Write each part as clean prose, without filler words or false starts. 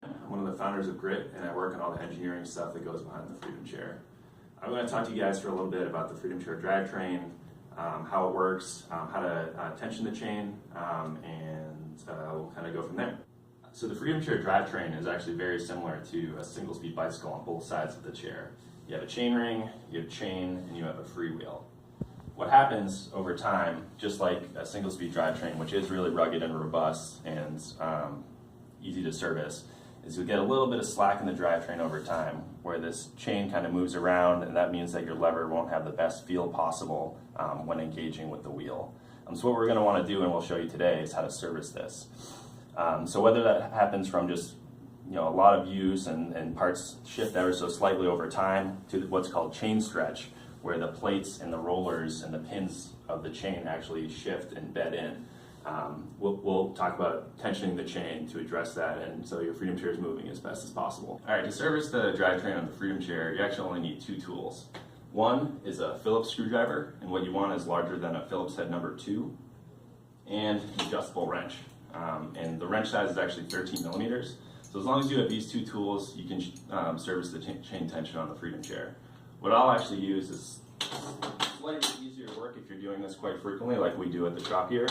I'm one of the founders of Grit, and I work on all the engineering stuff that goes behind the Freedom Chair. I'm going to talk to you guys for a little bit about the Freedom Chair drivetrain, how it works, how to tension the chain, and we'll kind of go from there. So the Freedom Chair drivetrain is actually very similar to a single-speed bicycle on both sides of the chair. You have a chain ring, you have chain, and you have a freewheel. What happens over time, just like a single-speed drivetrain, which is really rugged and robust and easy to service, is you'll get a little bit of slack in the drivetrain over time, where this chain kind of moves around, and that means that your lever won't have the best feel possible when engaging with the wheel. So what we're going to want to do, and we'll show you today, is how to service this. So whether that happens from just a lot of use and parts shift ever so slightly over time to what's called chain stretch, where the plates and the rollers and the pins of the chain actually shift and bed in. We'll talk about tensioning the chain to address that, and so your Freedom Chair is moving as best as possible. All right, to service the drivetrain on the Freedom Chair, you actually only need two tools. One is a Phillips screwdriver, and what you want is larger than a Phillips head number 2, and an adjustable wrench. And the wrench size is actually 13 millimeters. So as long as you have these two tools, you can service the chain tension on the Freedom Chair. What I'll actually use is slightly easier work if you're doing this quite frequently, like we do at the shop here.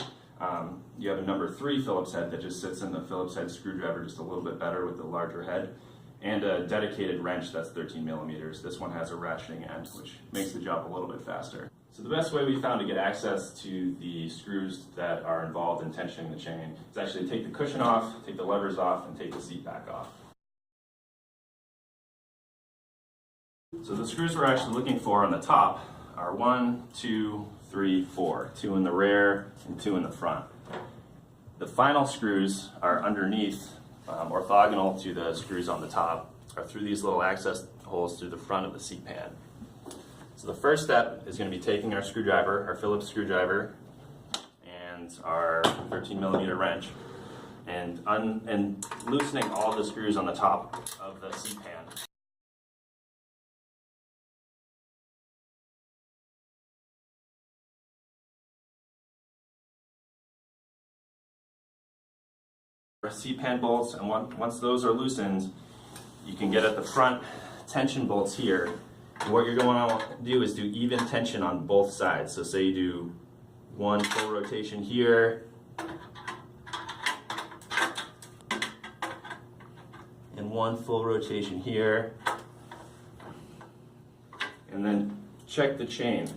You have a number 3 Phillips head that just sits in the Phillips head screwdriver just a little bit better with the larger head, and a dedicated wrench that's 13 millimeters. This one has a ratcheting end, which makes the job a little bit faster. So the best way we found to get access to the screws that are involved in tensioning the chain is actually take the cushion off, take the levers off, and take the seat back off. So the screws we're actually looking for on the top are 1, 2, 3, 4. 2 in the rear and 2 in the front. The final screws are underneath, orthogonal to the screws on the top, are through these little access holes through the front of the seat pan. So the first step is going to be taking our screwdriver, our Phillips screwdriver, and our 13 millimeter wrench, and loosening all the screws on the top of the seat pan. Seat pan bolts, and once those are loosened, you can get at the front tension bolts here. And what you're going to do is do even tension on both sides. So say you do one full rotation here, and one full rotation here, and then check the chain.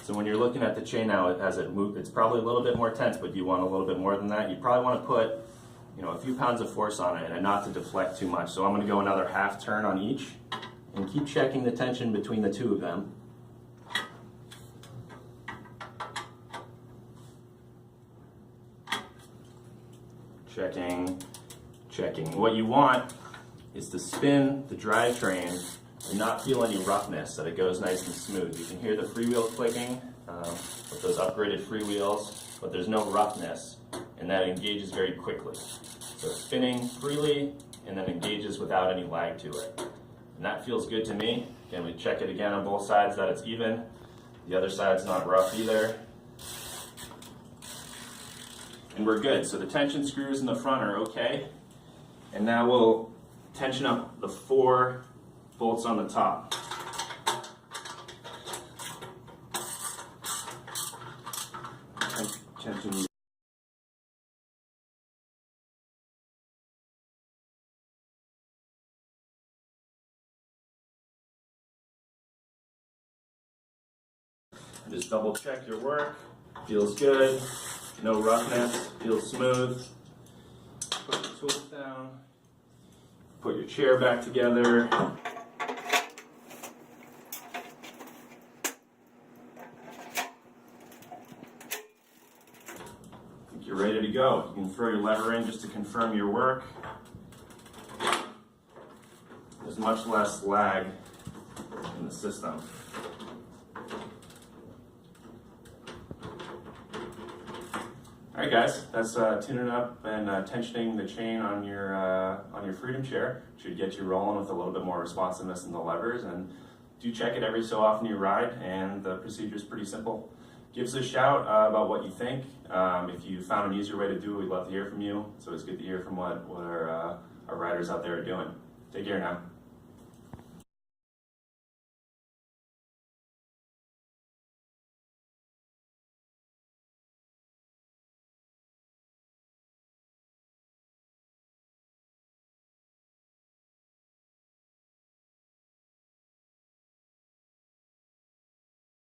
So when you're looking at the chain now, as it moves, it's probably a little bit more tense, but you want a little bit more than that. You probably want to put a few pounds of force on it and not to deflect too much. So I'm going to go another half turn on each and keep checking the tension between the two of them. Checking, checking. What you want is to spin the drivetrain and not feel any roughness, that it goes nice and smooth. You can hear the freewheel clicking with those upgraded freewheels, but there's no roughness, and that engages very quickly. So it's spinning freely and then engages without any lag to it. And that feels good to me. Again, we check it again on both sides that it's even. The other side's not rough either. And we're good. So the tension screws in the front are okay. And now we'll tension up the 4 bolts on the top. Tension. Just double check your work. Feels good. No roughness. Feels smooth. Put your tools down. Put your chair back together. You're ready to go. You can throw your lever in just to confirm your work. There's much less lag in the system. All right, guys, that's tuning up and tensioning the chain on your Freedom Chair. Should get you rolling with a little bit more responsiveness in the levers, and do check it every so often you ride, and the procedure is pretty simple. Give us a shout about what you think. If you found an easier way to do it, we'd love to hear from you. So it's good to hear from what our our riders out there are doing. Take care now.